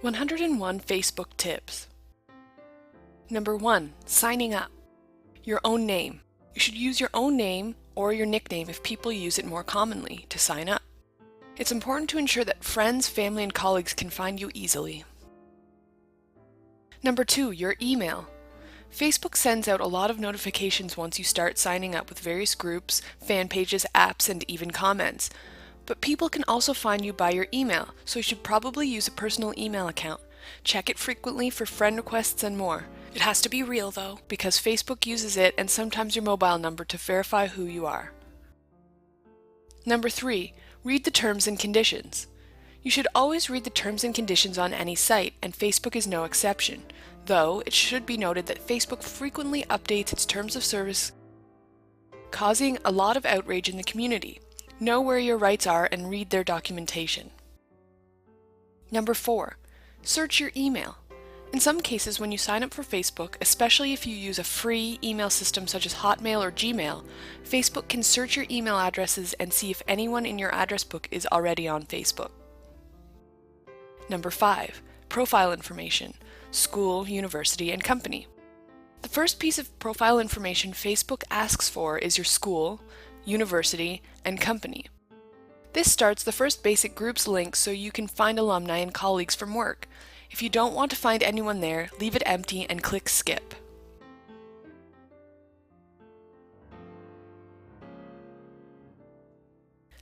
101 Facebook tips. Number 1. Signing up. Your own name. You should use your own name or your nickname if people use it more commonly to sign up. It's important to ensure that friends, family, and colleagues can find you easily. Number 2. Your email. Facebook sends out a lot of notifications once you start signing up with various groups, fan pages, apps, and even comments. But people can also find you by your email, so you should probably use a personal email account. Check it frequently for friend requests and more. It has to be real though, because Facebook uses it and sometimes your mobile number to verify who you are. Number 3. Read the terms and conditions. You should always read the terms and conditions on any site, and Facebook is no exception. Though, it should be noted that Facebook frequently updates its terms of service, causing a lot of outrage in the community. Know where your rights are and read their documentation. Number 4. Search your email. In some cases, when you sign up for Facebook, especially if you use a free email system such as Hotmail or Gmail, Facebook can search your email addresses and see if anyone in your address book is already on Facebook. Number 5. Profile information. School, university, and company. The first piece of profile information Facebook asks for is your school, university, and company. This starts the first basic groups link so you can find alumni and colleagues from work. If you don't want to find anyone there, leave it empty and click skip.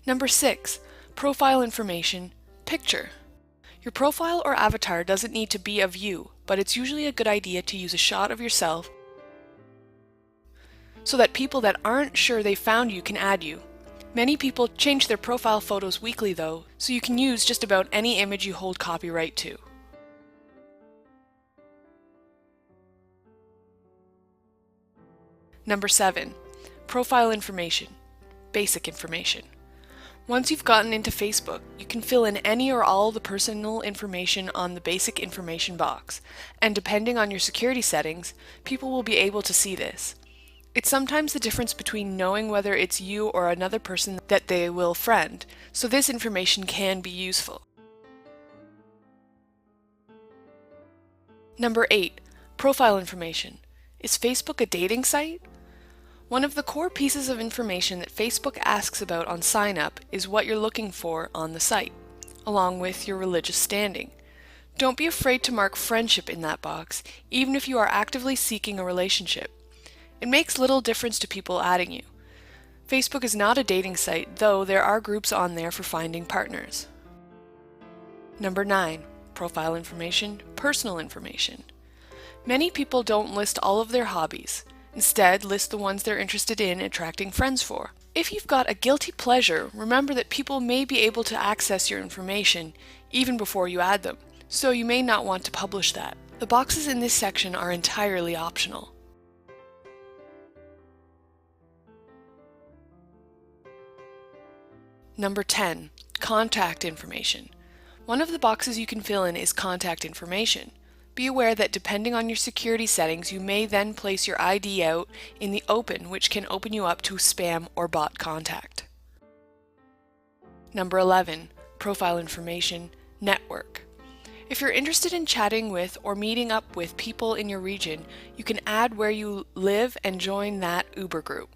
Number 6. Profile information. Picture. Your profile or avatar doesn't need to be of you, but it's usually a good idea to use a shot of yourself so that people that aren't sure they found you can add you. Many people change their profile photos weekly though, so you can use just about any image you hold copyright to. Number 7. Profile information. Basic information. Once you've gotten into Facebook, you can fill in any or all the personal information on the basic information box, and depending on your security settings, people will be able to see this. It's sometimes the difference between knowing whether it's you or another person that they will friend, so this information can be useful. Number 8. Profile information. Is Facebook a dating site? One of the core pieces of information that Facebook asks about on sign up is what you're looking for on the site, along with your religious standing. Don't be afraid to mark friendship in that box, even if you are actively seeking a relationship. It makes little difference to people adding you. Facebook is not a dating site, though there are groups on there for finding partners. Number 9. Profile information, personal information. Many people don't list all of their hobbies. Instead, list the ones they're interested in attracting friends for. If you've got a guilty pleasure, remember that people may be able to access your information even before you add them, so you may not want to publish that. The boxes in this section are entirely optional. Number 10. Contact information. One of the boxes you can fill in is contact information. Be aware that depending on your security settings, you may then place your ID out in the open, which can open you up to spam or bot contact. Number 11. Profile information, network. If you're interested in chatting with or meeting up with people in your region, you can add where you live and join that Uber group.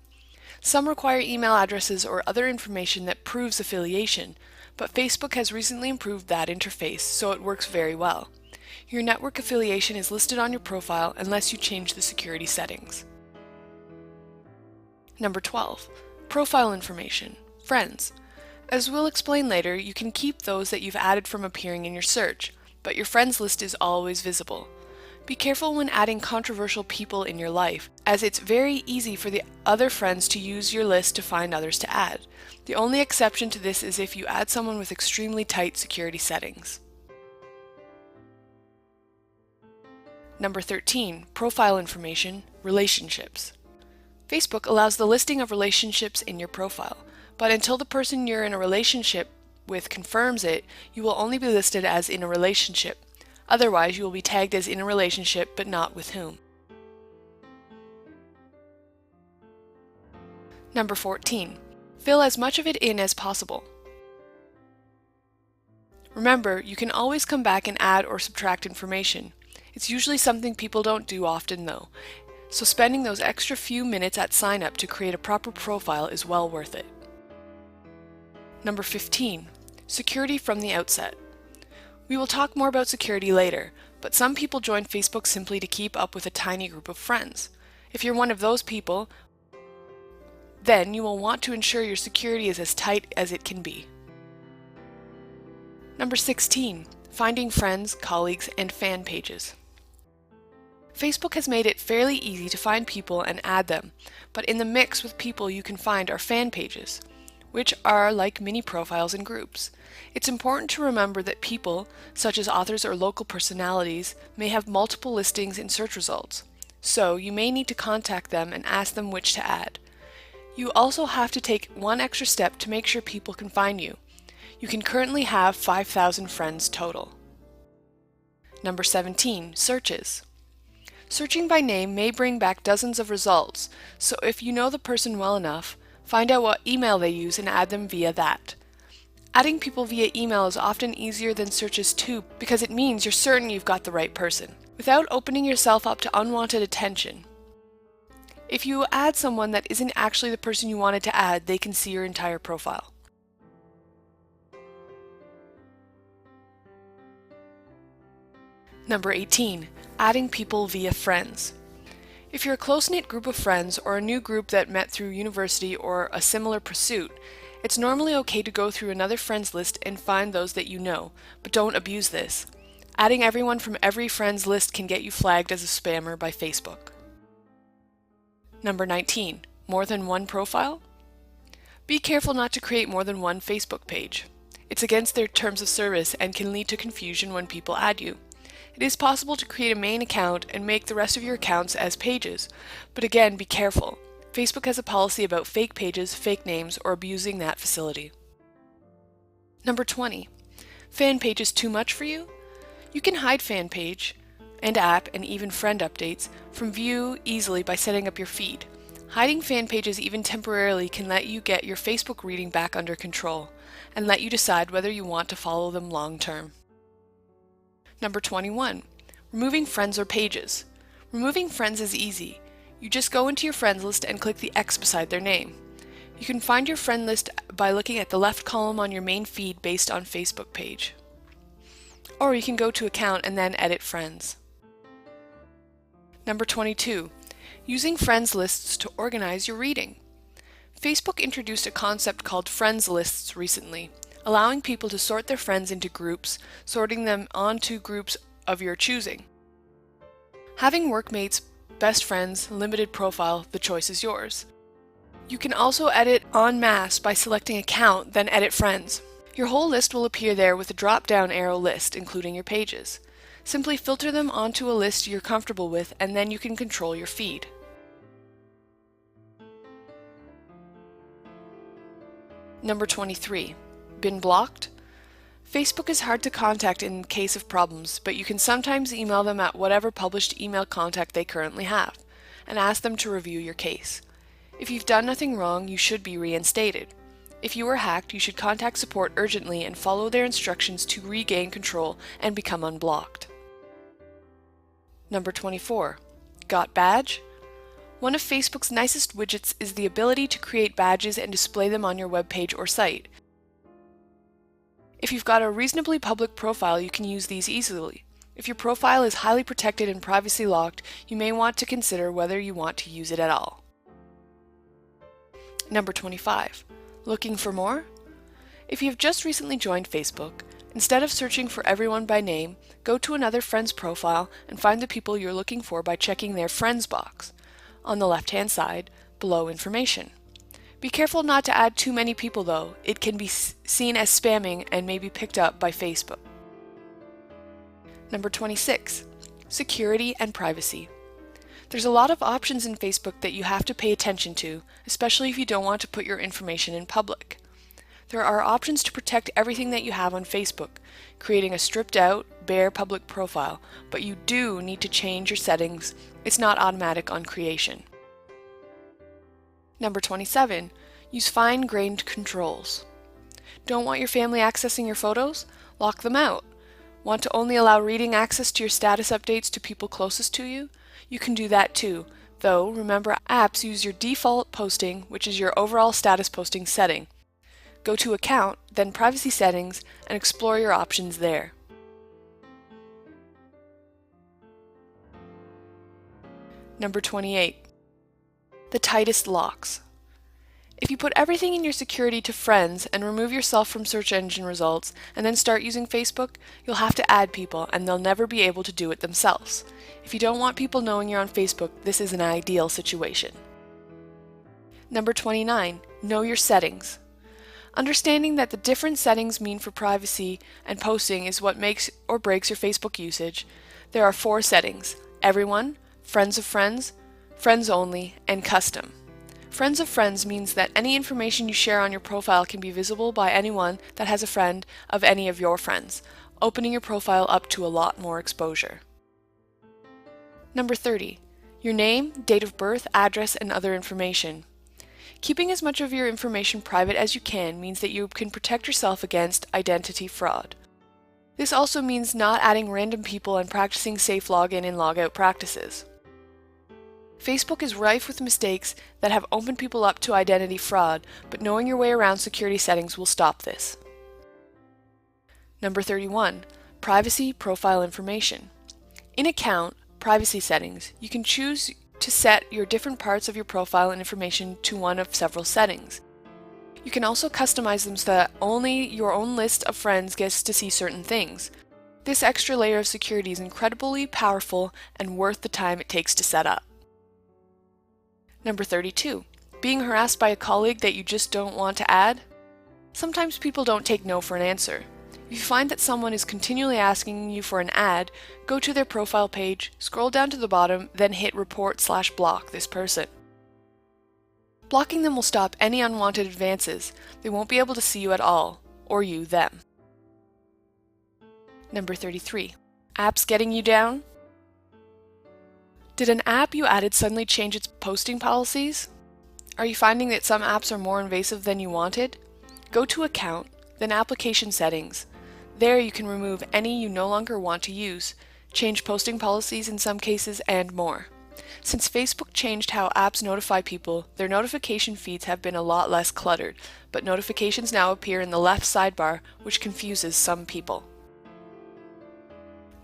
Some require email addresses or other information that proves affiliation, but Facebook has recently improved that interface, so it works very well. Your network affiliation is listed on your profile unless you change the security settings. Number 12. Profile information, friends. As we'll explain later, you can keep those that you've added from appearing in your search, but your friends list is always visible. Be careful when adding controversial people in your life, as it's very easy for the other friends to use your list to find others to add. The only exception to this is if you add someone with extremely tight security settings. Number 13. Profile information, relationships. Facebook allows the listing of relationships in your profile, but until the person you're in a relationship with confirms it, you will only be listed as in a relationship. Otherwise, you will be tagged as in a relationship, but not with whom. Number 14. Fill as much of it in as possible. Remember, you can always come back and add or subtract information. It's usually something people don't do often though, so spending those extra few minutes at sign up to create a proper profile is well worth it. Number 15. Security from the outset. We will talk more about security later, but some people join Facebook simply to keep up with a tiny group of friends. If you're one of those people, then you will want to ensure your security is as tight as it can be. Number 16. Finding friends, colleagues, and fan pages. Facebook has made it fairly easy to find people and add them, but in the mix with people you can find are fan pages, which are like mini profiles and groups. It's important to remember that people, such as authors or local personalities, may have multiple listings in search results, so you may need to contact them and ask them which to add. You also have to take one extra step to make sure people can find you. You can currently have 5,000 friends total. Number 17. Searches. Searching by name may bring back dozens of results, so if you know the person well enough, find out what email they use and add them via that. Adding people via email is often easier than searches too, because it means you're certain you've got the right person, without opening yourself up to unwanted attention. If you add someone that isn't actually the person you wanted to add, they can see your entire profile. Number 18. Adding people via friends. If you're a close-knit group of friends or a new group that met through university or a similar pursuit, it's normally okay to go through another friends list and find those that you know, but don't abuse this. Adding everyone from every friends list can get you flagged as a spammer by Facebook. Number 19. More than one profile? Be careful not to create more than one Facebook page. It's against their terms of service and can lead to confusion when people add you. It is possible to create a main account and make the rest of your accounts as pages, but again, be careful. Facebook has a policy about fake pages, fake names, or abusing that facility. Number 20. Fan pages too much for you? You can hide fan page and app and even friend updates from view easily by setting up your feed. Hiding fan pages even temporarily can let you get your Facebook reading back under control and let you decide whether you want to follow them long term. Number 21. Removing friends or pages. Removing friends is easy. You just go into your friends list and click the X beside their name. You can find your friend list by looking at the left column on your main feed based on Facebook page. Or you can go to Account and then edit friends. Number 22. Using friends lists to organize your reading. Facebook introduced a concept called friends lists recently, allowing people to sort their friends into groups, sorting them onto groups of your choosing. Having workmates, best friends, limited profile, the choice is yours. You can also edit en masse by selecting Account, then Edit Friends. Your whole list will appear there with a drop-down arrow list, including your pages. Simply filter them onto a list you're comfortable with, and then you can control your feed. Number 23. Been blocked? Facebook is hard to contact in case of problems, but you can sometimes email them at whatever published email contact they currently have, and ask them to review your case. If you've done nothing wrong, you should be reinstated. If you were hacked, you should contact support urgently and follow their instructions to regain control and become unblocked. Number 24. Got badge? One of Facebook's nicest widgets is the ability to create badges and display them on your web page or site. If you've got a reasonably public profile, you can use these easily. If your profile is highly protected and privacy locked, you may want to consider whether you want to use it at all. Number 25. Looking for more? If you have just recently joined Facebook, instead of searching for everyone by name, go to another friend's profile and find the people you're looking for by checking their Friends box on the left-hand side below Information. Be careful not to add too many people though. It can be seen as spamming and may be picked up by Facebook. Number 26. Security and privacy. There's a lot of options in Facebook that you have to pay attention to, especially if you don't want to put your information in public. There are options to protect everything that you have on Facebook, creating a stripped-out, bare public profile, but you do need to change your settings. It's not automatic on creation. Number 27. Use fine-grained controls. Don't want your family accessing your photos? Lock them out. Want to only allow reading access to your status updates to people closest to you? You can do that too, though remember apps use your default posting, which is your overall status posting setting. Go to Account, then Privacy Settings, and explore your options there. Number 28. The tightest locks. If you put everything in your security to friends and remove yourself from search engine results and then start using Facebook, you'll have to add people and they'll never be able to do it themselves. If you don't want people knowing you're on Facebook, this is an ideal situation. Number 29. Know your settings. Understanding that the different settings mean for privacy and posting is what makes or breaks your Facebook usage. There are 4 settings: Everyone, Friends of Friends, Friends Only, and Custom. Friends of Friends means that any information you share on your profile can be visible by anyone that has a friend of any of your friends, opening your profile up to a lot more exposure. Number 30. Your name, date of birth, address, and other information. Keeping as much of your information private as you can means that you can protect yourself against identity fraud. This also means not adding random people and practicing safe login and logout practices. Facebook is rife with mistakes that have opened people up to identity fraud, but knowing your way around security settings will stop this. Number 31. Privacy profile information. In Account, Privacy Settings, you can choose to set your different parts of your profile and information to one of several settings. You can also customize them so that only your own list of friends gets to see certain things. This extra layer of security is incredibly powerful and worth the time it takes to set up. Number 32. Being harassed by a colleague that you just don't want to add? Sometimes people don't take no for an answer. If you find that someone is continually asking you for an ad, go to their profile page, scroll down to the bottom, then hit report/block this person. Blocking them will stop any unwanted advances. They won't be able to see you at all, or you them. Number 33. Apps getting you down? Did an app you added suddenly change its posting policies? Are you finding that some apps are more invasive than you wanted? Go to Account, then Application Settings. There you can remove any you no longer want to use, change posting policies in some cases, and more. Since Facebook changed how apps notify people, their notification feeds have been a lot less cluttered, but notifications now appear in the left sidebar, which confuses some people.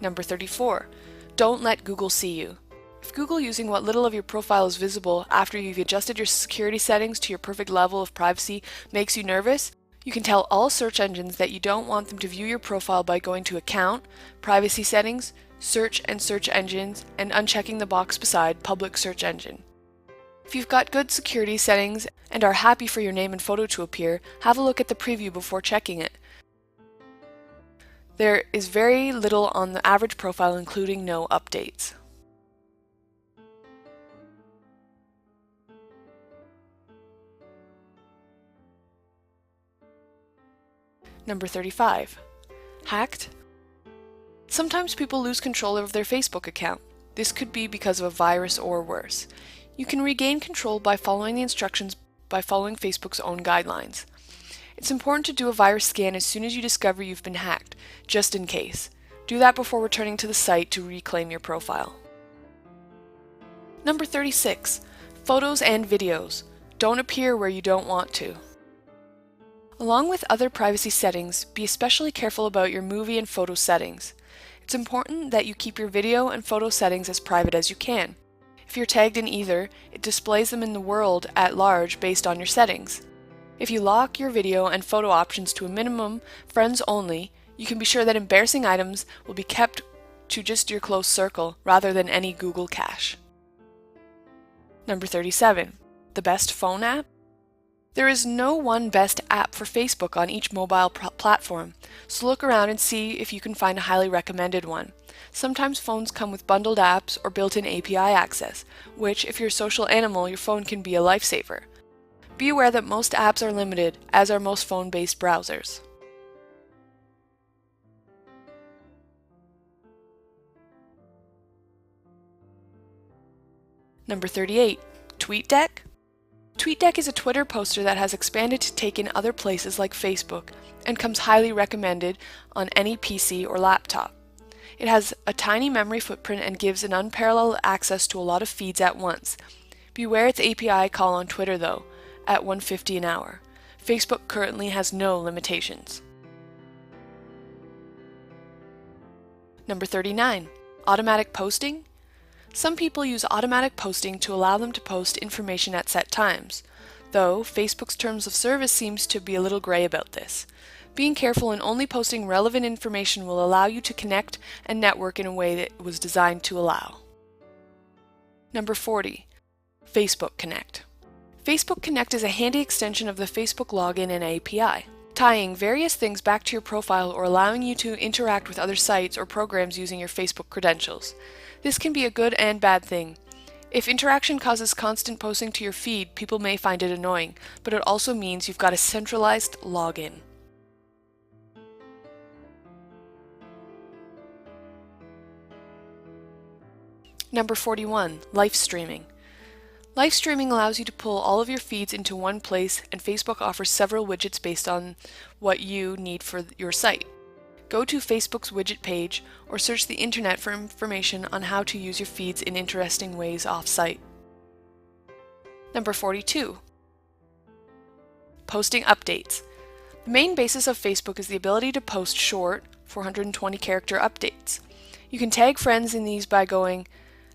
Number 34. Don't let Google see you. If Google using what little of your profile is visible after you've adjusted your security settings to your perfect level of privacy makes you nervous, you can tell all search engines that you don't want them to view your profile by going to Account, Privacy Settings, Search and Search Engines, and unchecking the box beside Public Search Engine. If you've got good security settings and are happy for your name and photo to appear, have a look at the preview before checking it. There is very little on the average profile, including no updates. Number 35. Hacked? Sometimes people lose control of their Facebook account. This could be because of a virus or worse. You can regain control by following the instructions by following Facebook's own guidelines. It's important to do a virus scan as soon as you discover you've been hacked, just in case. Do that before returning to the site to reclaim your profile. Number 36. Photos and videos. Don't appear where you don't want to. Along with other privacy settings, be especially careful about your movie and photo settings. It's important that you keep your video and photo settings as private as you can. If you're tagged in either, it displays them in the world at large based on your settings. If you lock your video and photo options to a minimum, friends only, you can be sure that embarrassing items will be kept to just your close circle rather than any Google cache. Number 37. The best phone app? There is no one best app for Facebook on each mobile platform, so look around and see if you can find a highly recommended one. Sometimes phones come with bundled apps or built-in API access, which, if you're a social animal, your phone can be a lifesaver. Be aware that most apps are limited, as are most phone-based browsers. Number 38. TweetDeck? TweetDeck is a Twitter poster that has expanded to take in other places like Facebook. and comes highly recommended on any PC or laptop. It has a tiny memory footprint and gives an unparalleled access to a lot of feeds at once. Beware its API call on Twitter though, at 150 an hour. Facebook currently has no limitations. Number 39. Automatic posting. Some people use automatic posting to allow them to post information at set times, though Facebook's terms of service seems to be a little gray about this. Being careful and only posting relevant information will allow you to connect and network in a way that was designed to allow. Number 40. Facebook Connect. Facebook Connect is a handy extension of the Facebook login and API, tying various things back to your profile or allowing you to interact with other sites or programs using your Facebook credentials. This can be a good and bad thing. If interaction causes constant posting to your feed, people may find it annoying, but it also means you've got a centralized login. Number 41. Live streaming. Live streaming allows you to pull all of your feeds into one place, and Facebook offers several widgets based on what you need for your site. Go to Facebook's widget page or search the internet for information on how to use your feeds in interesting ways off-site. Number 42. Posting updates. The main basis of Facebook is the ability to post short, 420-character updates. You can tag friends in these by going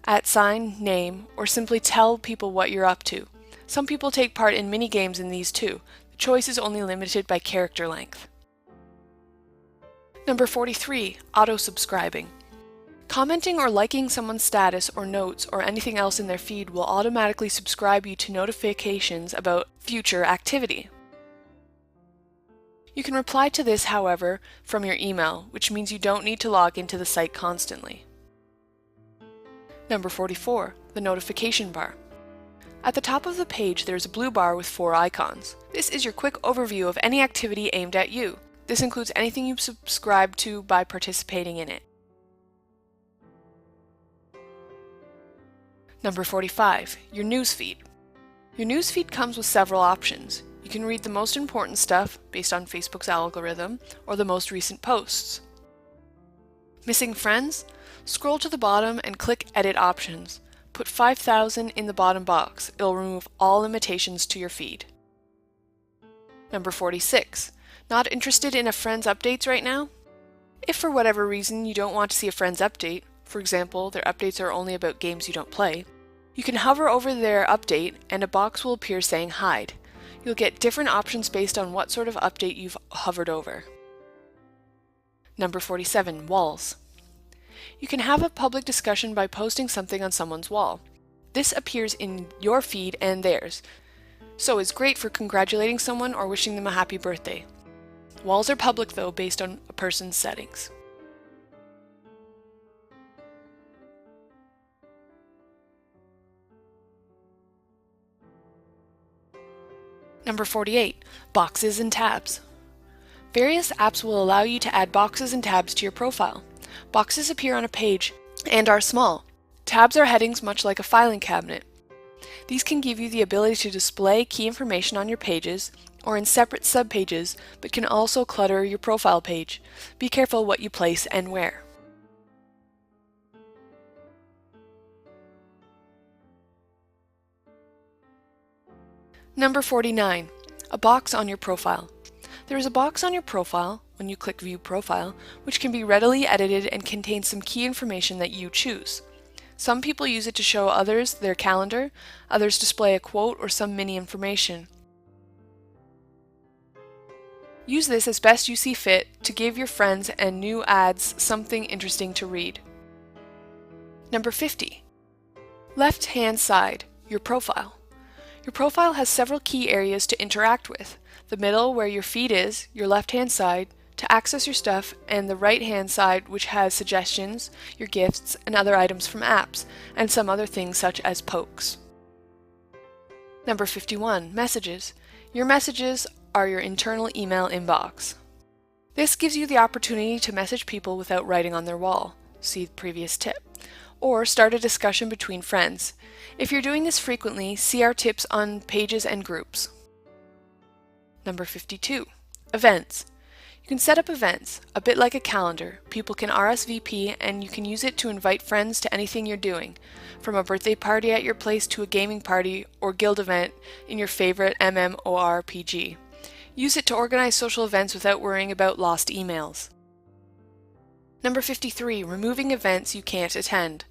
@name or simply tell people what you're up to. Some people take part in mini games in these too. The choice is only limited by character length. Number 43. Auto-subscribing. Commenting or liking someone's status or notes or anything else in their feed will automatically subscribe you to notifications about future activity. You can reply to this, however, from your email, which means you don't need to log into the site constantly. Number 44. The notification bar. At the top of the page there is a blue bar with 4 icons. This is your quick overview of any activity aimed at you. This includes anything you've subscribed to by participating in it. Number 45. Your newsfeed. Your newsfeed comes with several options. You can read the most important stuff based on Facebook's algorithm or the most recent posts. Missing friends? Scroll to the bottom and click Edit Options. Put 5,000 in the bottom box. It'll remove all limitations to your feed. Number 46. Not interested in a friend's updates right now? If for whatever reason you don't want to see a friend's update, for example, their updates are only about games you don't play, you can hover over their update and a box will appear saying Hide. You'll get different options based on what sort of update you've hovered over. Number 47. Walls. You can have a public discussion by posting something on someone's wall. This appears in your feed and theirs, so it's great for congratulating someone or wishing them a happy birthday. Walls are public though, based on a person's settings. Number 48. Boxes and tabs. Various apps will allow you to add boxes and tabs to your profile. Boxes appear on a page and are small. Tabs are headings much like a filing cabinet. These can give you the ability to display key information on your pages or in separate subpages, but can also clutter your profile page. Be careful what you place and where. Number 49. A box on your profile. There is a box on your profile, when you click View Profile, which can be readily edited and contains some key information that you choose. Some people use it to show others their calendar, others display a quote or some mini information. Use this as best you see fit to give your friends and new ads something interesting to read. Number 50. Left-hand side, your profile. Your profile has several key areas to interact with. The middle, where your feed is, your left-hand side, to access your stuff, and the right-hand side, which has suggestions, your gifts, and other items from apps, and some other things such as pokes. Number 51. Messages. Your messages are your internal email inbox. This gives you the opportunity to message people without writing on their wall. See the previous tip. Or start a discussion between friends. If you're doing this frequently, see our tips on pages and groups. Number 52. Events. You can set up events, a bit like a calendar. People can RSVP and you can use it to invite friends to anything you're doing, from a birthday party at your place to a gaming party or guild event in your favorite MMORPG. Use it to organize social events without worrying about lost emails. Number 53, removing events you can't attend.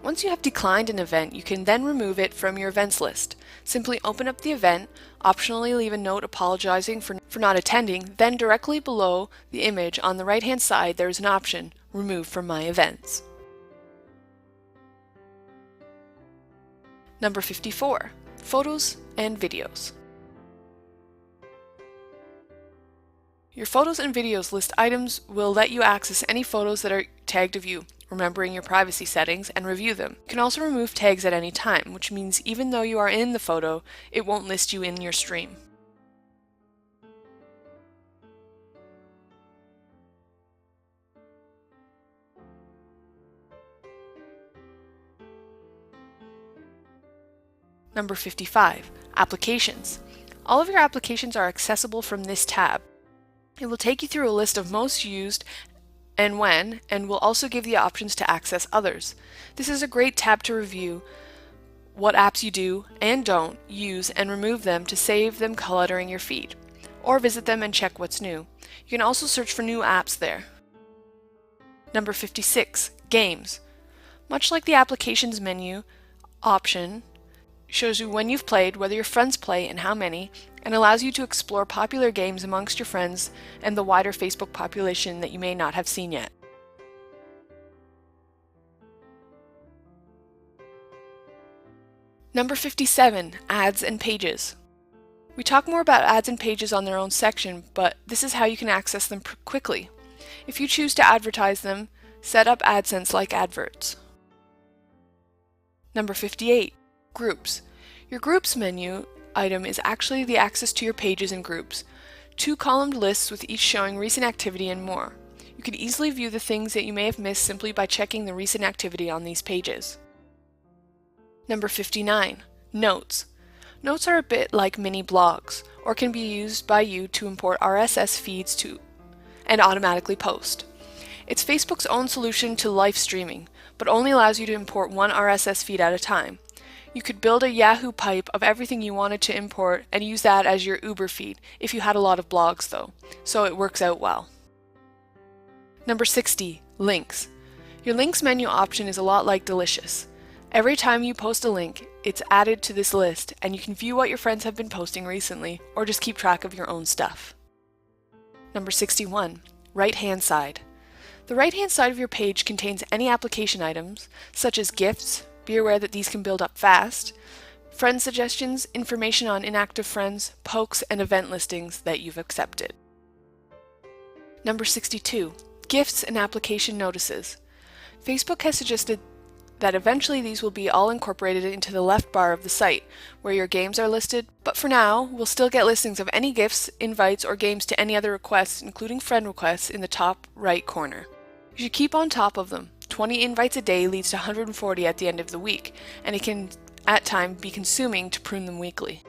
Once you have declined an event, you can then remove it from your events list. Simply open up the event, optionally leave a note apologizing for not attending, then directly below the image on the right-hand side there is an option, Remove from My Events. Number 54, photos and videos. Your photos and videos list items will let you access any photos that are tagged of you, remembering your privacy settings, and review them. You can also remove tags at any time, which means even though you are in the photo, it won't list you in your stream. Number 55, applications. All of your applications are accessible from this tab. It will take you through a list of most used and when, and will also give you options to access others. This is a great tab to review what apps you do and don't use and remove them to save them cluttering your feed, or visit them and check what's new. You can also search for new apps there. Number 56, games. Much like the applications menu option, shows you when you've played, whether your friends play, and how many, and allows you to explore popular games amongst your friends and the wider Facebook population that you may not have seen yet. Number 57, ads and pages. We talk more about ads and pages on their own section, but this is how you can access them quickly. If you choose to advertise them, set up AdSense like adverts. Number 58, groups. Your groups menu item is actually the access to your pages and groups. Two columned lists with each showing recent activity and more. You can easily view the things that you may have missed simply by checking the recent activity on these pages. Number 59, notes. Notes are a bit like mini blogs, or can be used by you to import RSS feeds to and automatically post. It's Facebook's own solution to live streaming, but only allows you to import one RSS feed at a time. You could build a Yahoo pipe of everything you wanted to import and use that as your Uber feed if you had a lot of blogs though, so it works out well. Number 60, links. Your links menu option is a lot like Delicious. Every time you post a link, it's added to this list and you can view what your friends have been posting recently or just keep track of your own stuff. Number 61, right-hand side. The right-hand side of your page contains any application items, such as gifts. Be aware that these can build up fast, friend suggestions, information on inactive friends, pokes, and event listings that you've accepted. Number 62, gifts and application notices. Facebook has suggested that eventually these will be all incorporated into the left bar of the site, where your games are listed, but for now, we'll still get listings of any gifts, invites, or games to any other requests, including friend requests, in the top right corner. You should keep on top of them. 20 invites a day leads to 140 at the end of the week, and it can, at times, be consuming to prune them weekly.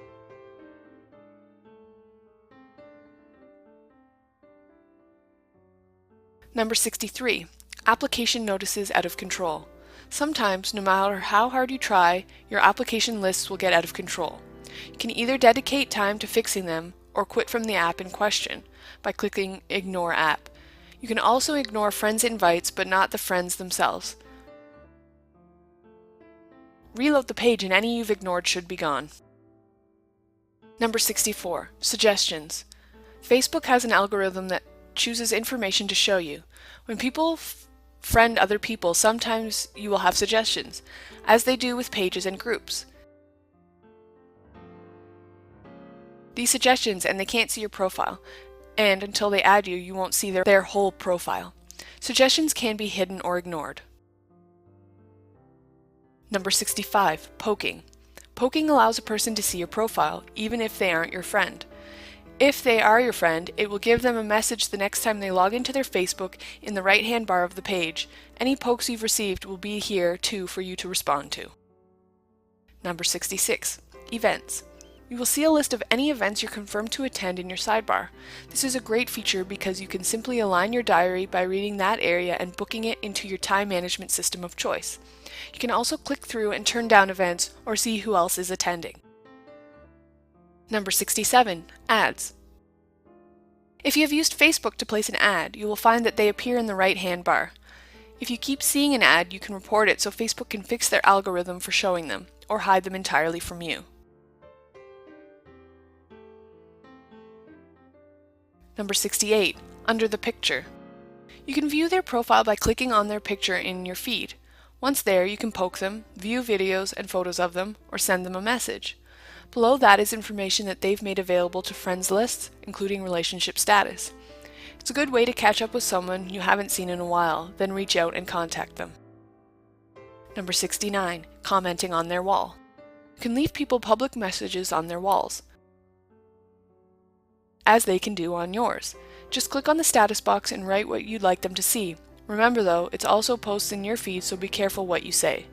Number 63, application notices out of control. Sometimes, no matter how hard you try, your application lists will get out of control. You can either dedicate time to fixing them or quit from the app in question by clicking Ignore App. You can also ignore friends' invites, but not the friends themselves. Reload the page and any you've ignored should be gone. Number 64, suggestions. Facebook has an algorithm that chooses information to show you. When people friend other people, sometimes you will have suggestions, as they do with pages and groups. These suggestions, and they can't see your profile, and until they add you, you won't see their whole profile. Suggestions can be hidden or ignored. Number 65, poking. Poking allows a person to see your profile, even if they aren't your friend. If they are your friend, it will give them a message the next time they log into their Facebook in the right-hand bar of the page. Any pokes you've received will be here too for you to respond to. Number 66, events. You will see a list of any events you're confirmed to attend in your sidebar. This is a great feature because you can simply align your diary by reading that area and booking it into your time management system of choice. You can also click through and turn down events or see who else is attending. Number 67, ads. If you have used Facebook to place an ad, you will find that they appear in the right-hand bar. If you keep seeing an ad, you can report it so Facebook can fix their algorithm for showing them, or hide them entirely from you. Number 68, under the picture. You can view their profile by clicking on their picture in your feed. Once there, you can poke them, view videos and photos of them, or send them a message. Below that is information that they've made available to friends lists, including relationship status. It's a good way to catch up with someone you haven't seen in a while, then reach out and contact them. Number 69, commenting on their wall. You can leave people public messages on their walls, as they can do on yours. Just click on the status box and write what you'd like them to see. Remember though, it's also posts in your feed, so be careful what you say.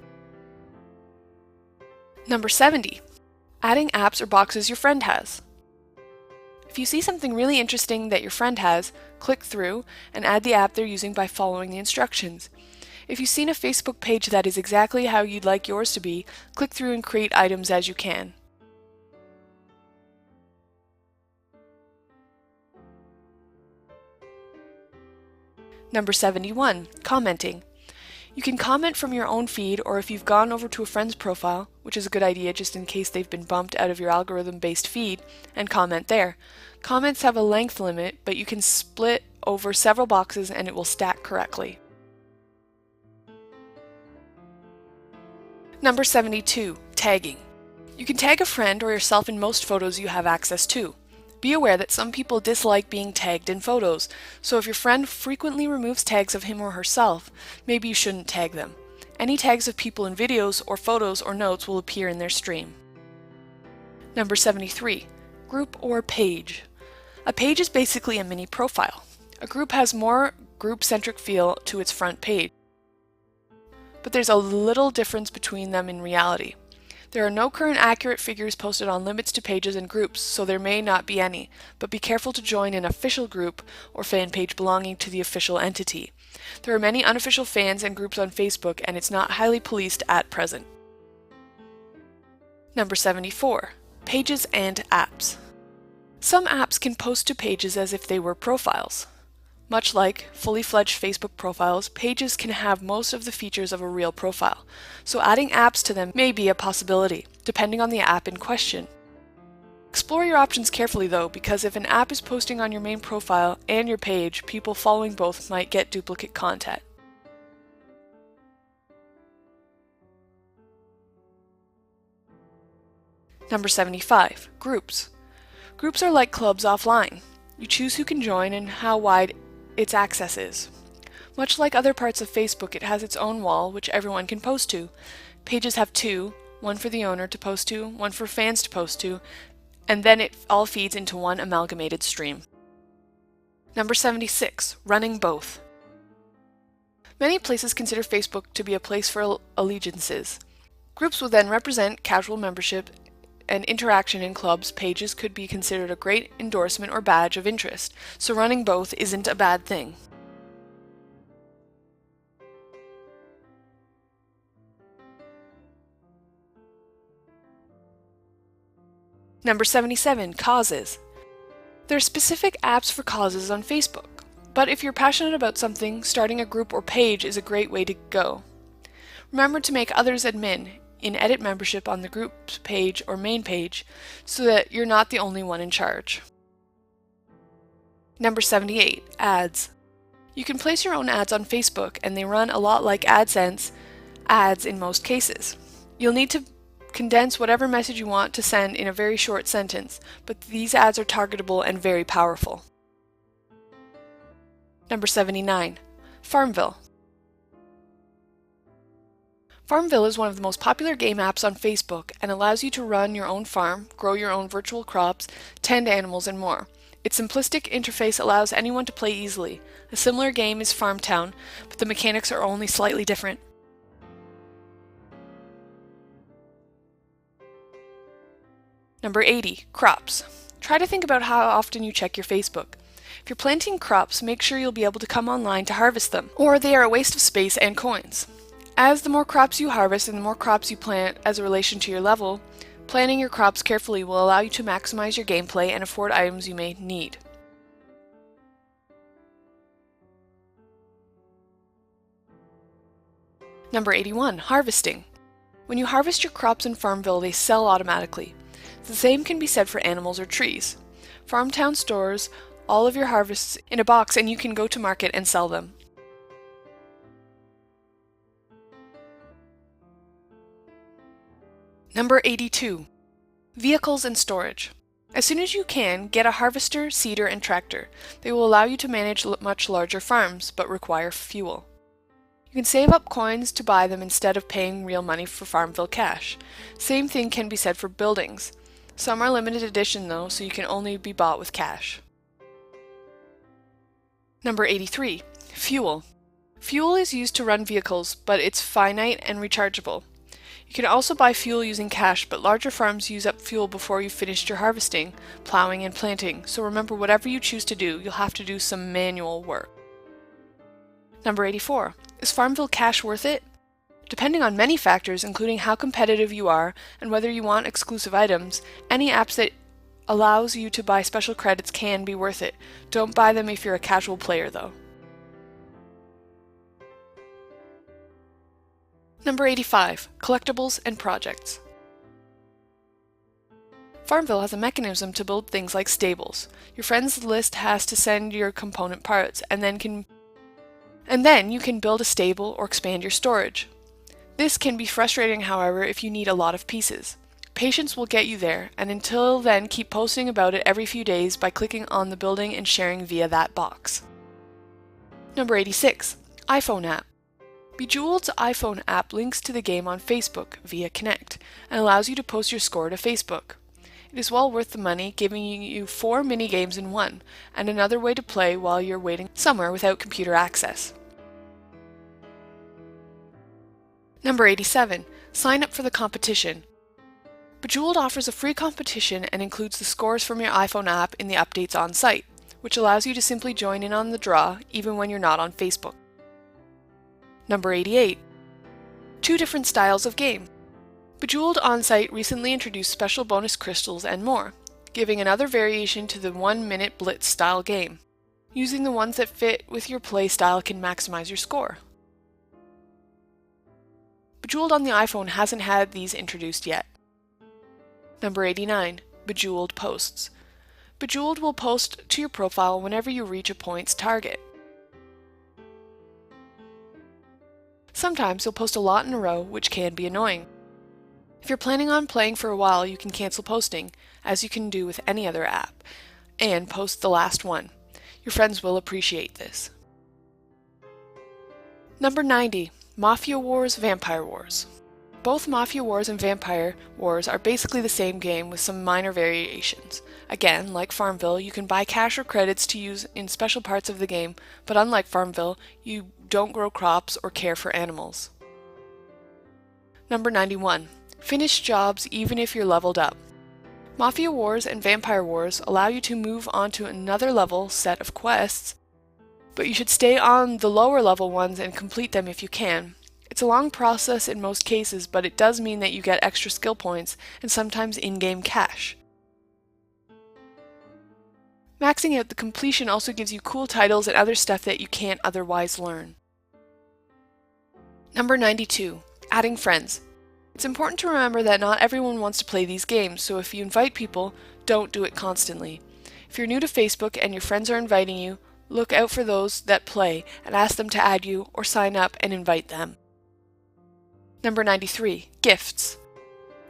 Number 70, adding apps or boxes your friend has. If you see something really interesting that your friend has, click through and add the app they're using by following the instructions. If you've seen a Facebook page that is exactly how you'd like yours to be, click through and create items as you can. Number 71, commenting. You can comment from your own feed, or if you've gone over to a friend's profile, which is a good idea just in case they've been bumped out of your algorithm-based feed, and comment there. Comments have a length limit, but you can split over several boxes and it will stack correctly. Number 72, tagging. You can tag a friend or yourself in most photos you have access to. Be aware that some people dislike being tagged in photos, so if your friend frequently removes tags of him or herself, maybe you shouldn't tag them. Any tags of people in videos or photos or notes will appear in their stream. Number 73, group or page. A page is basically a mini profile. A group has more group-centric feel to its front page, but there's a little difference between them in reality. There are no current accurate figures posted on limits to pages and groups, so there may not be any, but be careful to join an official group or fan page belonging to the official entity. There are many unofficial fans and groups on Facebook, and it's not highly policed at present. Number 74, pages and apps. Some apps can post to pages as if they were profiles. Much like fully fledged Facebook profiles, pages can have most of the features of a real profile, so adding apps to them may be a possibility, depending on the app in question. Explore your options carefully though, because if an app is posting on your main profile and your page, people following both might get duplicate content. Number 75, groups. Groups are like clubs offline. You choose who can join and how wide its access is. Much like other parts of Facebook, it has its own wall, which everyone can post to. Pages have two, one for the owner to post to, one for fans to post to, and then it all feeds into one amalgamated stream. Number 76, running both. Many places consider Facebook to be a place for allegiances. Groups will then represent casual membership and interaction in clubs. Pages could be considered a great endorsement or badge of interest, so running both isn't a bad thing. Number 77, causes. There are specific apps for causes on Facebook, but if you're passionate about something, starting a group or page is a great way to go. Remember to make others admin in edit membership on the group page or main page so that you're not the only one in charge. Number 78, ads. You can place your own ads on Facebook and they run a lot like AdSense ads in most cases. You'll need to condense whatever message you want to send in a very short sentence, but these ads are targetable and very powerful. Number 79, Farmville. Farmville is one of the most popular game apps on Facebook and allows you to run your own farm, grow your own virtual crops, tend animals, and more. Its simplistic interface allows anyone to play easily. A similar game is Farmtown, but the mechanics are only slightly different. Number 80, crops. Try to think about how often you check your Facebook. If you're planting crops, make sure you'll be able to come online to harvest them, or they are a waste of space and coins. As the more crops you harvest and the more crops you plant as a relation to your level, planning your crops carefully will allow you to maximize your gameplay and afford items you may need. Number 81, harvesting. When you harvest your crops in Farmville, they sell automatically. The same can be said for animals or trees. Farmtown stores all of your harvests in a box and you can go to market and sell them. Number 82, vehicles and storage. As soon as you can, get a harvester, seeder, and tractor. They will allow you to manage much larger farms, but require fuel. You can save up coins to buy them instead of paying real money for Farmville cash. Same thing can be said for buildings. Some are limited edition though, so you can only be bought with cash. Number 83, fuel. Fuel is used to run vehicles, but it's finite and rechargeable. You can also buy fuel using cash, but larger farms use up fuel before you've finished your harvesting, plowing, and planting, so remember whatever you choose to do, you'll have to do some manual work. Number 84. Is Farmville cash worth it? Depending on many factors, including how competitive you are and whether you want exclusive items, any apps that allows you to buy special credits can be worth it. Don't buy them if you're a casual player though. Number 85. Collectibles and projects. Farmville has a mechanism to build things like stables. Your friends list has to send your component parts, and then you can build a stable or expand your storage. This can be frustrating, however, if you need a lot of pieces. Patience will get you there, and until then keep posting about it every few days by clicking on the building and sharing via that box. Number 86. iPhone app. Bejeweled's iPhone app links to the game on Facebook via Connect and allows you to post your score to Facebook. It is well worth the money, giving you 4 mini games in one, and another way to play while you're waiting somewhere without computer access. Number 87. Sign up for the competition. Bejeweled offers a free competition and includes the scores from your iPhone app in the updates on site, which allows you to simply join in on the draw even when you're not on Facebook. Number 88. 2 different styles of game. Bejeweled On-Site recently introduced special bonus crystals and more, giving another variation to the 1-minute blitz style game. Using the ones that fit with your play style can maximize your score. Bejeweled on the iPhone hasn't had these introduced yet. Number 89. Bejeweled Posts. Bejeweled will post to your profile whenever you reach a points target. Sometimes you'll post a lot in a row, which can be annoying. If you're planning on playing for a while, you can cancel posting, as you can do with any other app, and post the last one. Your friends will appreciate this. Number 90. Mafia Wars, Vampire Wars. Both Mafia Wars and Vampire Wars are basically the same game with some minor variations. Again, like Farmville, you can buy cash or credits to use in special parts of the game, but unlike Farmville, you don't grow crops or care for animals. Number 91. Finish jobs even if you're leveled up. Mafia Wars and Vampire Wars allow you to move on to another level set of quests, but you should stay on the lower level ones and complete them if you can. It's a long process in most cases, but it does mean that you get extra skill points and sometimes in-game cash. Maxing out the completion also gives you cool titles and other stuff that you can't otherwise learn. Number 92. Adding friends. It's important to remember that not everyone wants to play these games, so if you invite people, don't do it constantly. If you're new to Facebook and your friends are inviting you, look out for those that play and ask them to add you or sign up and invite them. Number 93. Gifts.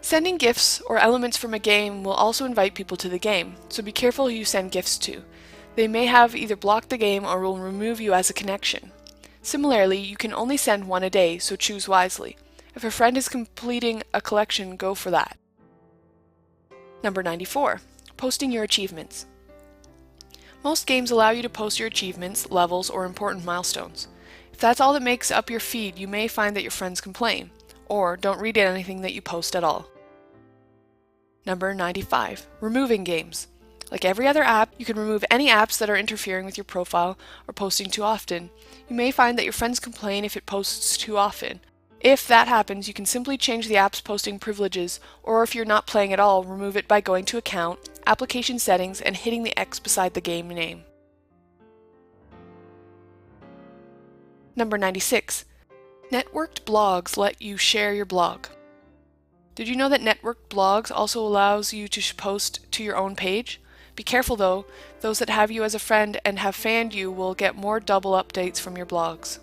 Sending gifts or elements from a game will also invite people to the game, so be careful who you send gifts to. They may have either blocked the game or will remove you as a connection. Similarly, you can only send one a day, so choose wisely. If a friend is completing a collection, go for that. Number 94. Posting your achievements. Most games allow you to post your achievements, levels, or important milestones. If that's all that makes up your feed, you may find that your friends complain, or don't read anything that you post at all. Number 95, removing games. Like every other app, you can remove any apps that are interfering with your profile or posting too often. You may find that your friends complain if it posts too often. If that happens, you can simply change the app's posting privileges, or if you're not playing at all, remove it by going to Account, Application Settings, and hitting the X beside the game name. Number 96. Networked blogs let you share your blog. Did you know that networked blogs also allows you to post to your own page? Be careful though, those that have you as a friend and have fanned you will get more double updates from your blogs.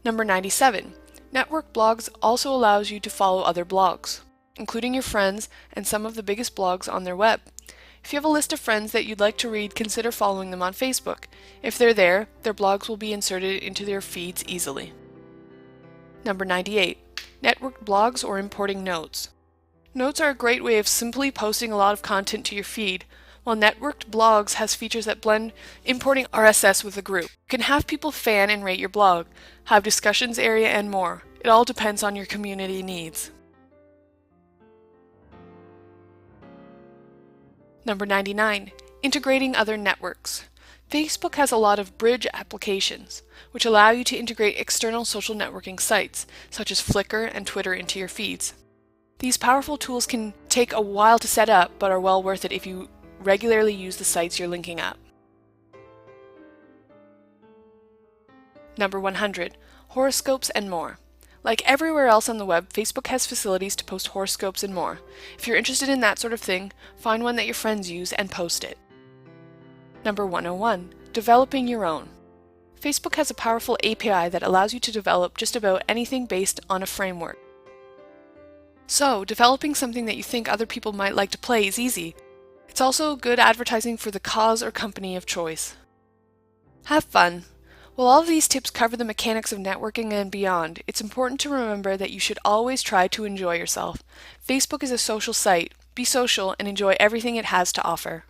Number 97. Network blogs also allows you to follow other blogs, including your friends and some of the biggest blogs on their web. If you have a list of friends that you'd like to read, consider following them on Facebook. If they're there, their blogs will be inserted into their feeds easily. Number 98. Networked blogs or importing notes. Notes are a great way of simply posting a lot of content to your feed, while networked blogs has features that blend importing RSS with a group. You can have people fan and rate your blog, have discussions area, and more. It all depends on your community needs. Number 99. Integrating other networks. Facebook has a lot of bridge applications, which allow you to integrate external social networking sites, such as Flickr and Twitter, into your feeds. These powerful tools can take a while to set up, but are well worth it if you regularly use the sites you're linking up. Number 100. Horoscopes and more. Like everywhere else on the web, Facebook has facilities to post horoscopes and more. If you're interested in that sort of thing, find one that your friends use and post it. Number 101. Developing your own. Facebook has a powerful API that allows you to develop just about anything based on a framework. So, developing something that you think other people might like to play is easy. It's also good advertising for the cause or company of choice. Have fun! While all of these tips cover the mechanics of networking and beyond, it's important to remember that you should always try to enjoy yourself. Facebook is a social site. Be social and enjoy everything it has to offer.